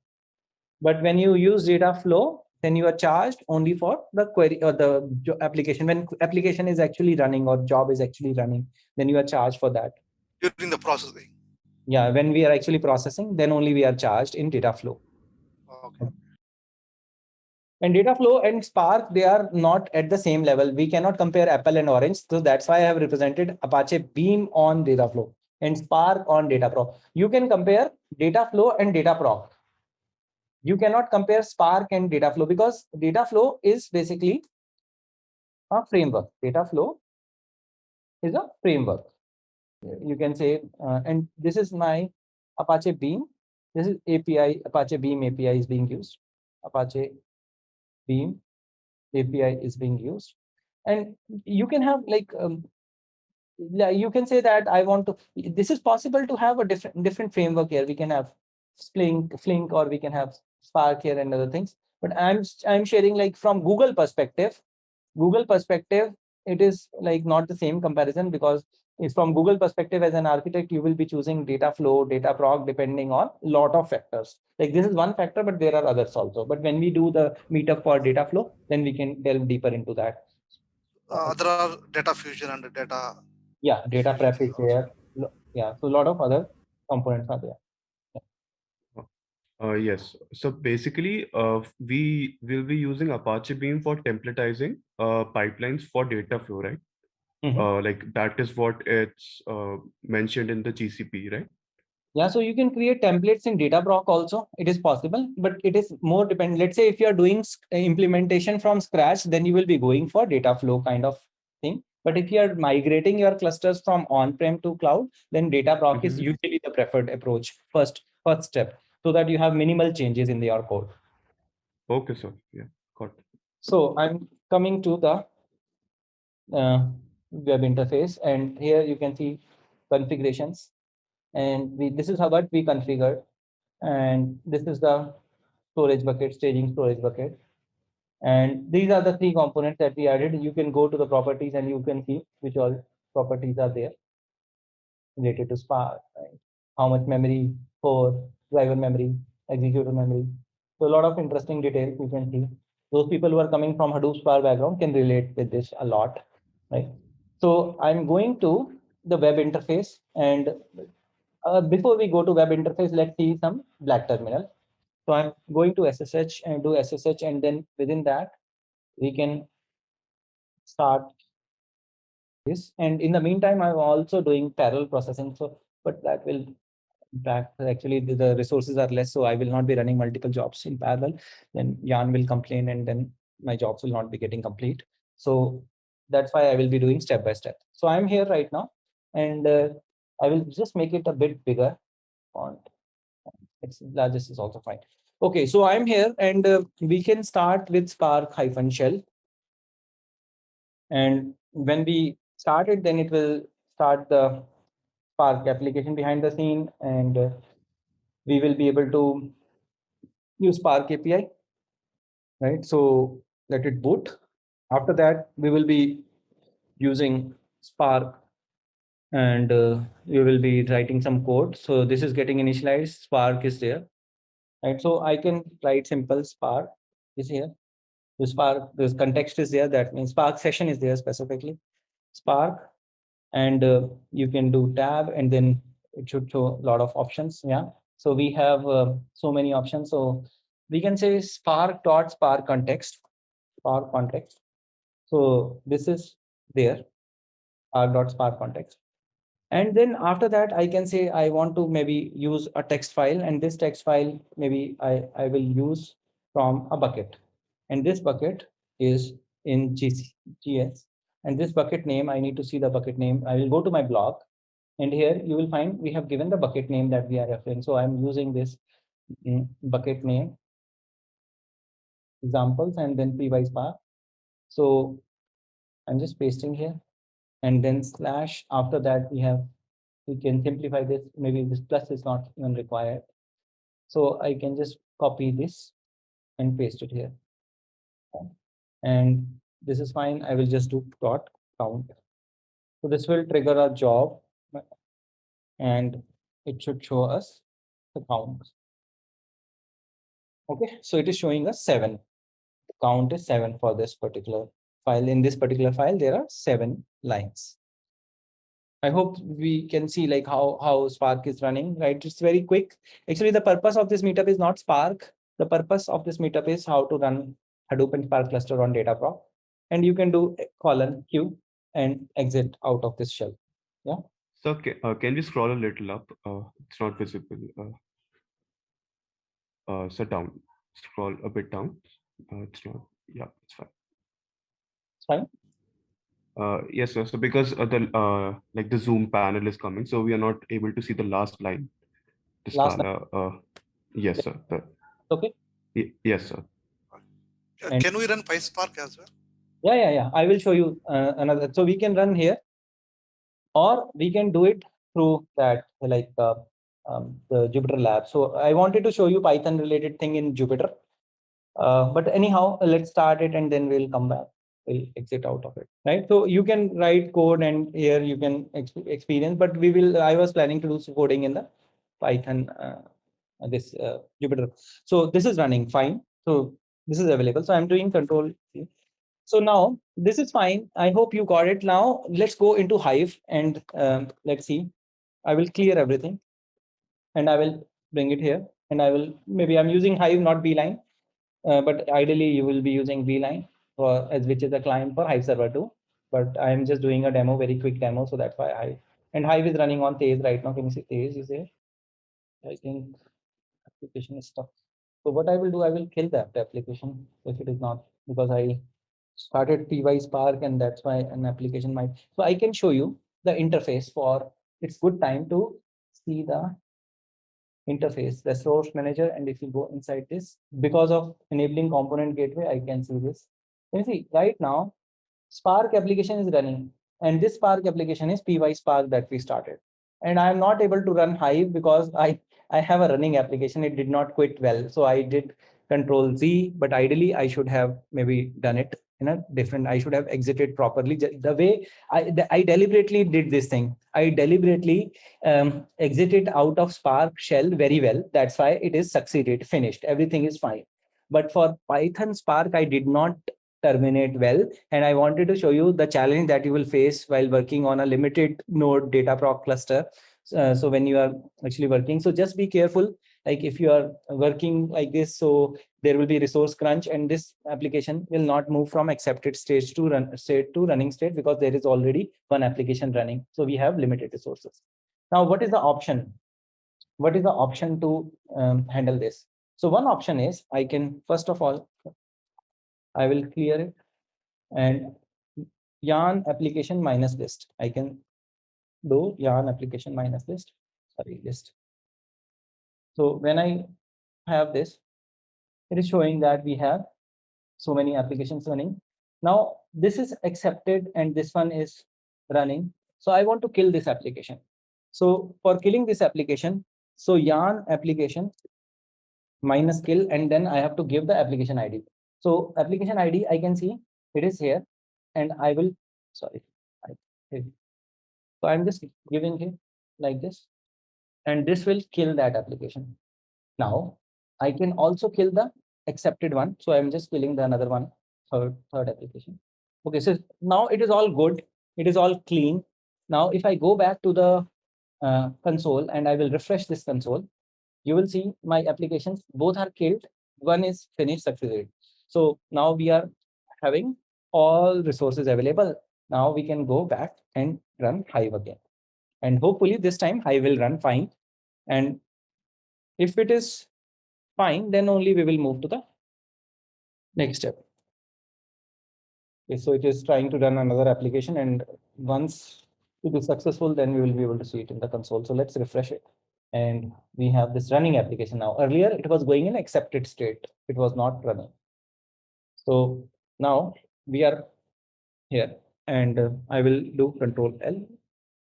But when you use Dataflow, then you are charged only for the query or the application. When application is actually running or job is actually running, then you are charged for that. During the processing. Yeah, when we are actually processing, then only we are charged in Dataflow. Okay. And Dataflow and Spark, they are not at the same level. We cannot compare apple and orange. So that's why I have represented Apache Beam on Dataflow and Spark on Dataproc. You can compare Dataflow and Dataproc. You cannot compare Spark and Dataflow because Dataflow is basically a framework. Dataflow is a framework. You can say, and this is my Apache Beam. This is API, Apache Beam API is being used. Apache Beam API is being used. And you can have like, you can say that I want to, this is possible to have a different framework here. We can have Flink, or we can have Spark here and other things. But I'm sharing like from Google perspective, it is like not the same comparison because it's from Google perspective as an architect, you will be choosing Dataflow, Dataproc, depending on lot of factors. Like this is one factor, but there are others also. But when we do the meetup for Dataflow, then we can delve deeper into that. There are data fusion and data. Yeah, data prep is there. Yeah, so a lot of other components are there. Yes. So basically, we will be using Apache Beam for templatizing pipelines for data flow, right? Like that is what it's mentioned in the GCP, right? Yeah, so you can create templates in Dataproc also. It is possible, but it is more dependent. Let's say if you are doing implementation from scratch, then you will be going for Dataflow kind of thing. But if you are migrating your clusters from on-prem to cloud, then Dataproc is usually the preferred approach, first step, so that you have minimal changes in your code. Okay, sir. Yeah, got it. So I'm coming to the web interface, and here you can see configurations. And this is how what we configured, and this is the storage bucket, staging storage bucket, and these are the three components that we added. You can go to the properties and you can see which all properties are there related to Spark, right? How much memory for driver memory, executor memory. So a lot of interesting details you can see. Those people who are coming from Hadoop Spark background can relate with this a lot, right? So I'm going to the web interface. And before we go to web interface, let's see some black terminal. So I'm going to SSH and do SSH, and then within that we can start this. And in the meantime, I'm also doing parallel processing. So, but that will, in fact, actually the resources are less, so I will not be running multiple jobs in parallel. Then Jan will complain, and then my jobs will not be getting complete. So that's why I will be doing step by step. So I'm here right now, and I will just make it a bit bigger font. It's largest is also fine. Okay, so I'm here, and we can start with Spark -shell. And when we start it, then it will start the Spark application behind the scene, and we will be able to use Spark API, right? So let it boot. After that, we will be using Spark, and we will be writing some code. So this is getting initialized. Spark is there, right? So I can write simple Spark is here. The Spark, this context is there. That means Spark session is there specifically. Spark, and you can do tab, and then it should show a lot of options. Yeah. So we have so many options. So we can say spark context, Spark context. So this is there, spark context. And then after that, I can say I want to maybe use a text file, and this text file maybe I will use from a bucket. And this bucket is in GS. And this bucket name, I need to see the bucket name. I will go to my blog, and here you will find we have given the bucket name that we are referring. So I'm using this bucket name examples, and then py-spark. So I'm just pasting here, and then slash. After that, we can simplify this. Maybe this plus is not even required. So I can just copy this and paste it here. And this is fine. I will just do dot count. So this will trigger a job, and it should show us the count. Okay, so it is showing us 7. The count is 7 for this particular file. In this particular file, there are 7 lines. I hope we can see like how Spark is running, right? It's very quick. Actually, the purpose of this meetup is not Spark. The purpose of this meetup is how to run Hadoop and Spark cluster on Dataproc. And you can do :q and exit out of this shell. Yeah. So can we scroll a little up? It's not visible. So down. Scroll a bit down. It's not. Yeah, it's fine. It's fine. Yes, sir. So because the like the Zoom panel is coming, so we are not able to see the last line. The Scala. Yes, sir. Okay. Yes, sir. Can we run PySpark as well? Yeah. I will show you another. So we can run here, or we can do it through that like the Jupyter Lab. So I wanted to show you Python related thing in Jupyter. But anyhow, let's start it, and then we'll come back. We'll exit out of it, right? So you can write code, and here you can experience. But I was planning to do coding in the Python, this Jupyter. So this is running fine. So this is available. So I'm doing Control C. So now this is fine. I hope you got it. Now let's go into Hive, and let's see. I will clear everything, and I will bring it here. And I will maybe I'm using Hive, not Beeline. But ideally you will be using Beeline, which is a client for Hive Server 2. But I am just doing a demo, very quick demo. So that's why Hive is running on Tez right now. Can you see Tez is there? I think application is stuck. So what I will do, I will kill that application if it is not, because I started py-spark, and that's why an application might. So I can show you the interface for. It's good time to see the interface, the source manager. And if you go inside this, because of enabling component gateway, I can see this. You see right now, Spark application is running, and this Spark application is py-spark that we started. And I am not able to run Hive because I have a running application. It did not quit well. So I did Control Z, but ideally I should have maybe done it in a different. I should have exited properly. The way I deliberately did this thing. I deliberately exited out of Spark shell very well. That's why it is succeeded, finished. Everything is fine. But for Python Spark, I did not terminate well. And I wanted to show you the challenge that you will face while working on a limited node Dataproc cluster. So when you are actually working, so just be careful. Like if you are working like this, so there will be resource crunch, and this application will not move from accepted stage to running state, because there is already one application running. So we have limited resources. Now, what is the option? What is the option to handle this? So one option is, I can, first of all, I will clear it, and yarn application minus list. I can do yarn application minus list, sorry, list. So when I have this, it is showing that we have so many applications running. Now this is accepted and this one is running. So I want to kill this application. So for killing this application, so yarn application minus kill, and then I have to give the application ID. So application ID, I can see it is here, and I will, sorry, so I'm just giving it like this, and this will kill that application. Now I can also kill the accepted one. So I'm just killing the another one, third application. Okay, so now it is all good. It is all clean. Now if I go back to the console and I will refresh this console, you will see my applications both are killed. One is finished successfully. So now we are having all resources available. Now we can go back and run Hive again. And hopefully this time Hive will run fine. And if it is fine, then only we will move to the next step. Okay, so it is trying to run another application, and once it is successful, then we will be able to see it in the console. So let's refresh it. And we have this running application now. Earlier, it was going in accepted state. It was not running. So now we are here, and I will do Control L.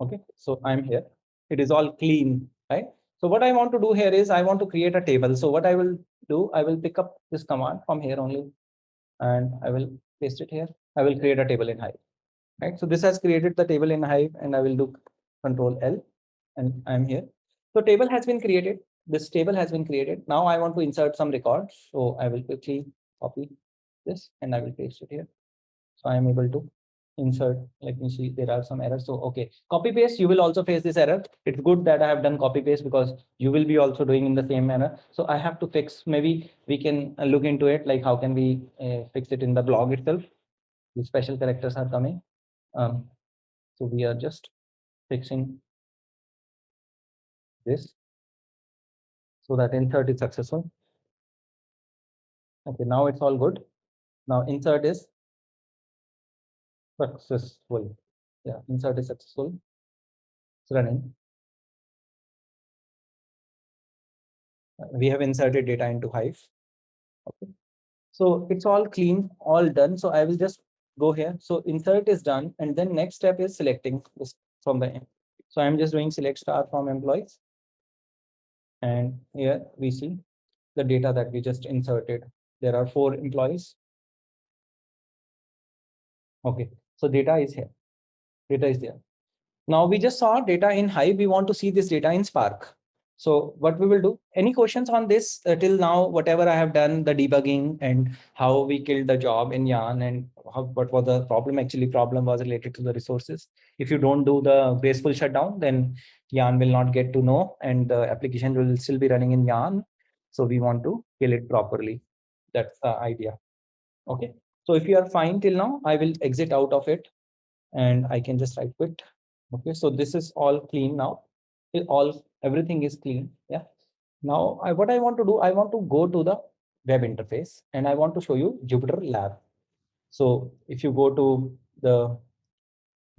Okay, so I'm here. It is all clean, right? So what I want to do here is I want to create a table. So what I will do, I will pick up this command from here only, and I will paste it here. I will create a table in Hive, right? So this has created the table in Hive, and I will do Control L, and I'm here. So table has been created. This table has been created. Now I want to insert some records. So I will quickly copy this and I will paste it here. So I am able to insert. Let me see, there are some errors. So okay, copy paste, you will also face this error. It's good that I have done copy paste, because you will be also doing in the same manner. So I have to fix, maybe we can look into it, like how can we fix it in the blog itself. The special characters are coming. So we are just fixing this so that insert is successful. Okay, now it's all good. Now insert is successful. Yeah, insert is successful. It's running. We have inserted data into Hive. Okay, so it's all clean, all done. So I will just go here. So insert is done, and then next step is selecting this from the end. So I'm just doing select star from employees, and here we see the data that we just inserted. There are 4 employees. Okay, so data is here. Data is there. Now we just saw data in Hive. We want to see this data in Spark. So what we will do, any questions on this till now, whatever I have done, the debugging and how we killed the job in Yarn, and what was the problem? Actually, problem was related to the resources. If you don't do the graceful shutdown, then Yarn will not get to know, and the application will still be running in Yarn. So we want to kill it properly. That's the idea. Okay. So if you are fine till now, I will exit out of it, and I can just write quit. Okay, so this is all clean now. Everything is clean. Yeah. Now what I want to do, I want to go to the web interface, and I want to show you Jupyter Lab. So if you go to the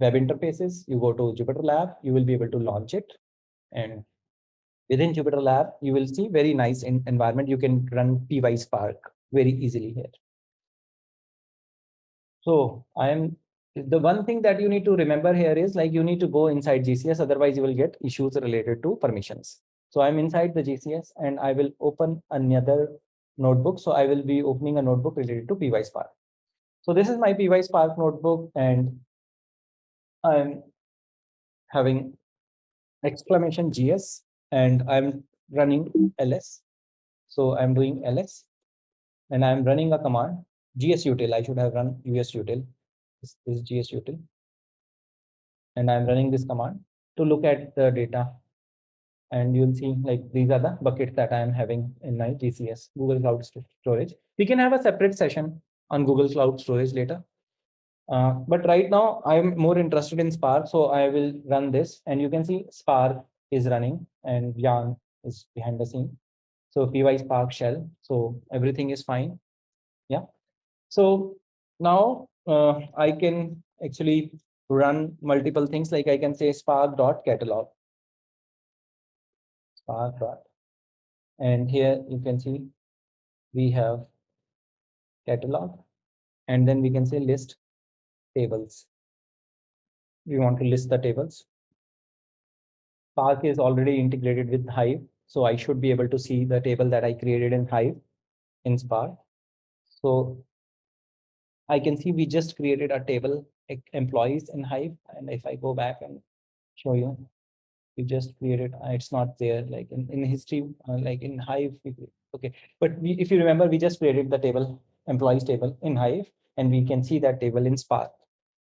web interfaces, you go to Jupyter Lab, you will be able to launch it. And within Jupyter Lab, you will see very nice environment. You can run PySpark very easily here. So the one thing that you need to remember here is, like, you need to go inside GCS, otherwise you will get issues related to permissions. So I'm inside the GCS, and I will open another notebook. So I will be opening a notebook related to PySpark. So this is my PySpark notebook, and I'm having exclamation GS, and I'm running ls. So I'm doing ls, and I'm running a command gsutil. I should have run usutil. This is gsutil. And I'm running this command to look at the data. And you'll see like these are the buckets that I'm having in my GCS, Google Cloud Storage. We can have a separate session on Google Cloud Storage later. But right now I'm more interested in Spark. So I will run this and you can see Spark is running and Jan is behind the scene. So py Spark shell. So everything is fine. Yeah. So now I can actually run multiple things, like I can say spark.catalog. Spark dot. And here you can see we have catalog, and then we can say list tables. We want to list the tables. Spark is already integrated with Hive, so I should be able to see the table that I created in Hive in Spark. So I can see we just created a table employees in Hive, and if I go back and show you, we just created, it's not there like in history, like in Hive. Okay, but if you remember, we just created the table employees table in Hive, and we can see that table in Spark.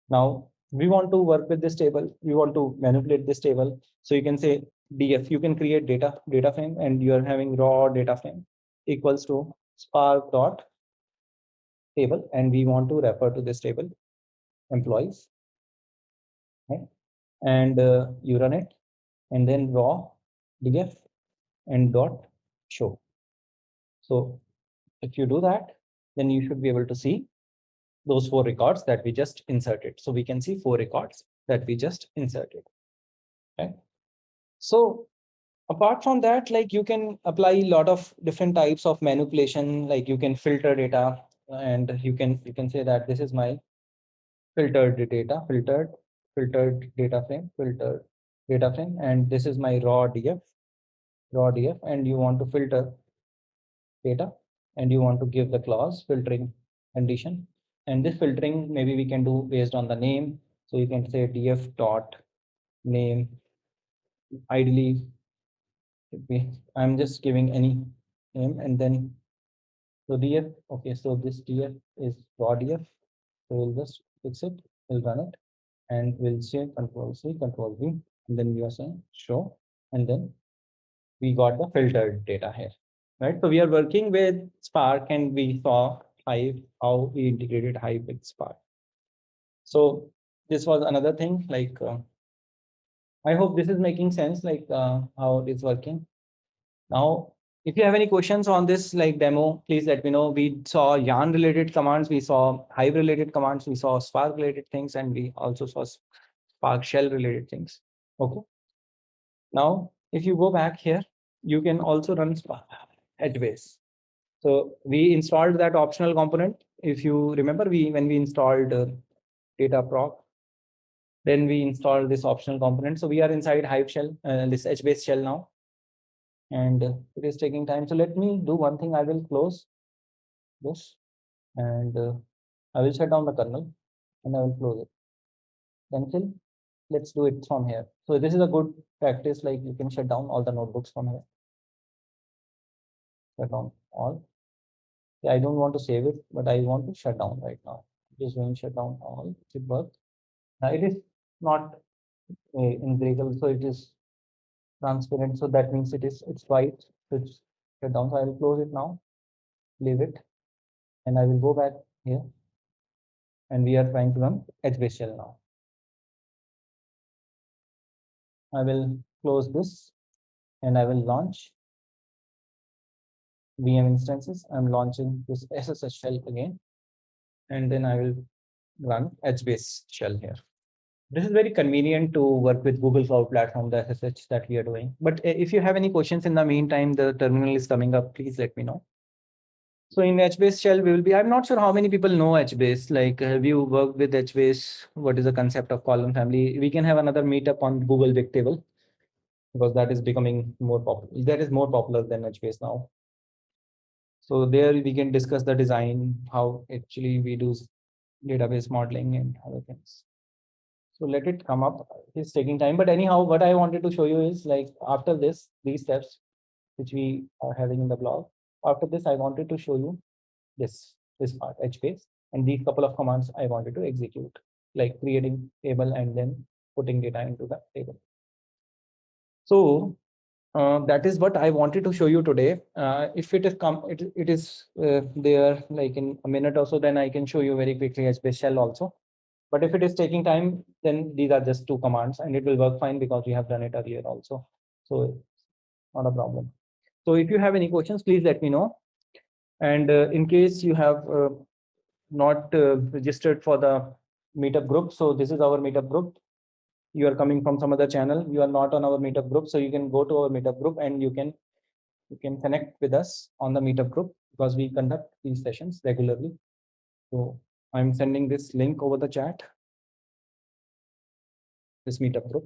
Now we want to work with this table. We want to manipulate this table. So you can say df, you can create data frame, and you are having raw data frame equals to spark dot table, and we want to refer to this table employees. Okay? And you run it, and then raw df and dot show. So if you do that, then you should be able to see those 4 records that we just inserted. So we can see 4 records that we just inserted. Okay. So apart from that, like you can apply a lot of different types of manipulation, like you can filter data, and you can say that this is my filtered data, filtered data frame, filtered data frame, and this is my raw df, and you want to filter data, and you want to give the clause filtering condition. And this filtering maybe we can do based on the name. So you can say df dot name. Ideally, I'm just giving any name, and then so df. Okay, so this df is raw df. So we'll just fix it. We'll run it, and we'll say control C, control V, and then we are saying show, and then we got the filtered data here, right? So we are working with Spark, and we saw Hive, how we integrated Hive with Spark. So this was another thing, like I hope this is making sense, like how it is working. Now, if you have any questions on this like demo, please let me know. We saw Yarn related commands, we saw Hive related commands, we saw Spark related things, and we also saw Spark shell related things. Okay. Now, if you go back here, you can also run Spark Edgebase. So we installed that optional component. If you remember, when we installed Dataproc, then we installed this optional component. So we are inside Hive shell, this Edgebase shell now, and it is taking time. So let me do one thing. I will close this, and I will shut down the kernel, and I will close it. Cancel. Let's do it from here. So this is a good practice. Like you can shut down all the notebooks from here. Shut down all. Yeah, I don't want to save it, but I want to shut down right now. Just going to shut down all. It works. It is not in Gradle, so it is transparent. So that means it's white. So it's shut down. So I will close it now. Leave it, and I will go back here. And we are trying to run Edgebase shell now. I will close this, and I will launch VM instances. I'm launching this SSH shell again, and then I will run Edgebase shell here. This is very convenient to work with Google Cloud Platform, the SSH that we are doing. But if you have any questions in the meantime, the terminal is coming up. Please let me know. So in Edgebase shell, we will be, I'm not sure how many people know Edgebase. Like, have you worked with Edgebase? What is the concept of column family? We can have another meetup on Google Bigtable, because that is becoming more popular. That is more popular than Edgebase now. So there we can discuss the design, how actually we do database modeling and other things. So let it come up. It's taking time, but anyhow, what I wanted to show you is like after this, these steps which we are having in the blog. After this, I wanted to show you this. this part, HBase, and these couple of commands I wanted to execute, like creating table and then putting data into the table. So that is what I wanted to show you today. If it is there like in a minute or so, then I can show you very quickly HBase shell also. But if it is taking time, then these are just 2 commands and it will work fine because we have done it earlier also. So not a problem. So if you have any questions, please let me know. And in case you have not registered for the meetup group, so this is our meetup group. You are coming from some other channel, you are not on our meetup group, so you can go to our meetup group and you can connect with us on the meetup group because we conduct these sessions regularly. So I'm sending this link over the chat, this meetup group.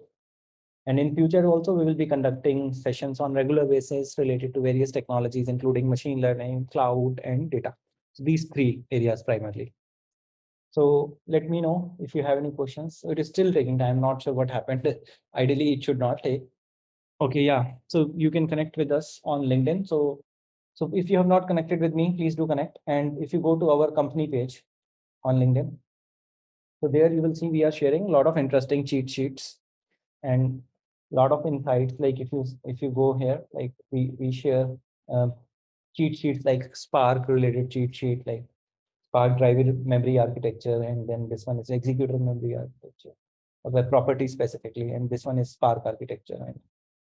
And in future also, we will be conducting sessions on regular basis related to various technologies, including machine learning, cloud, and data. So these 3 areas primarily. So let me know if you have any questions. It is still taking time. Not sure what happened. Ideally, it should not take. Okay, yeah. So you can connect with us on LinkedIn. So if you have not connected with me, please do connect. And if you go to our company page on LinkedIn, so there you will see we are sharing a lot of interesting cheat sheets and a lot of insights. Like if you go here, like we share cheat sheets like Spark related cheat sheet, like Spark driver memory architecture, and then this one is executor memory architecture, or the property specifically, and this one is Spark architecture, and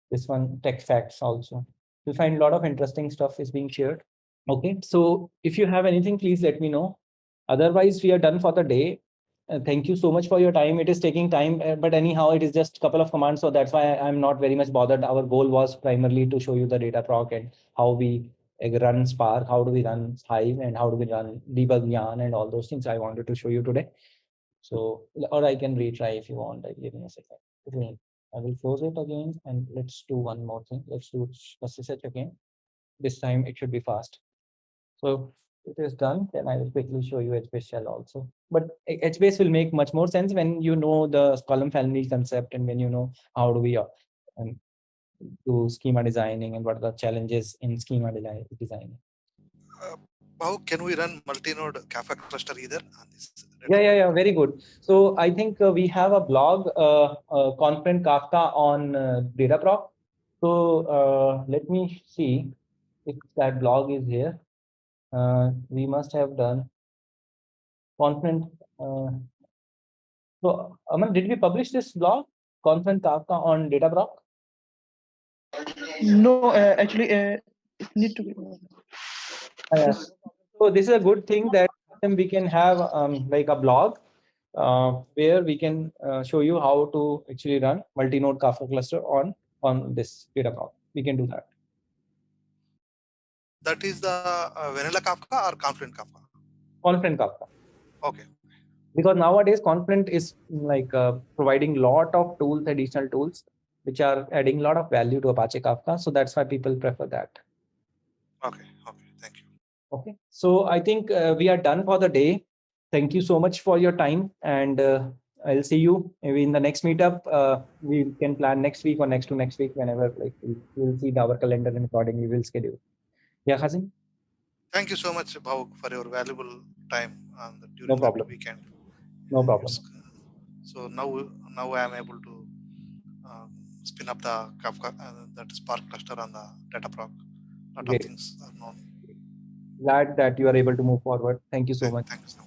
this one tech facts also. You'll find a lot of interesting stuff is being shared. Okay, so if you have anything, please let me know. Otherwise, we are done for the day. Thank you so much for your time. It is taking time, but anyhow, it is just a couple of commands. So that's why I'm not very much bothered. Our goal was primarily to show you the Dataproc and how we run Spark, how do we run Hive, and how do we run debug Yarn and all those things I wanted to show you today. So, or I can retry if you want. Give me a second. I will close it again and let's do one more thing. Let's do SSH again. This time it should be fast. So it is done, then I will quickly show you HBase shell also. But HBase will make much more sense when you know the column family concept and when you know how do we do schema designing and what are the challenges in schema designing. How can we run multi-node Kafka cluster either on this? Yeah, very good. So I think we have a blog, Confluent Kafka on Dataproc. So let me see if that blog is here. We must have done Confluent. So Aman, did we publish this blog, Confluent Kafka on Dataproc? No, actually, it need to be. So this is a good thing that we can have like a blog where we can show you how to actually run multi-node Kafka cluster on this Dataproc. We can do that. That is the vanilla Kafka or Confluent Kafka? Confluent Kafka. Okay. Because nowadays Confluent is like providing a lot of tools, additional tools, which are adding a lot of value to Apache Kafka. So that's why people prefer that. Okay, thank you. Okay, so I think we are done for the day. Thank you so much for your time, and I'll see you maybe in the next meetup. We can plan next week or next to next week, whenever like we'll see our calendar and accordingly we'll schedule. Yeah, Hazim? Thank you so much, Bhavuk, for your valuable time during No problem. the weekend. No problem. So now I am able to spin up the Kafka, that Spark cluster on the Dataproc. A lot of things are known. Glad that you are able to move forward. Thank you so much. Thank you so much.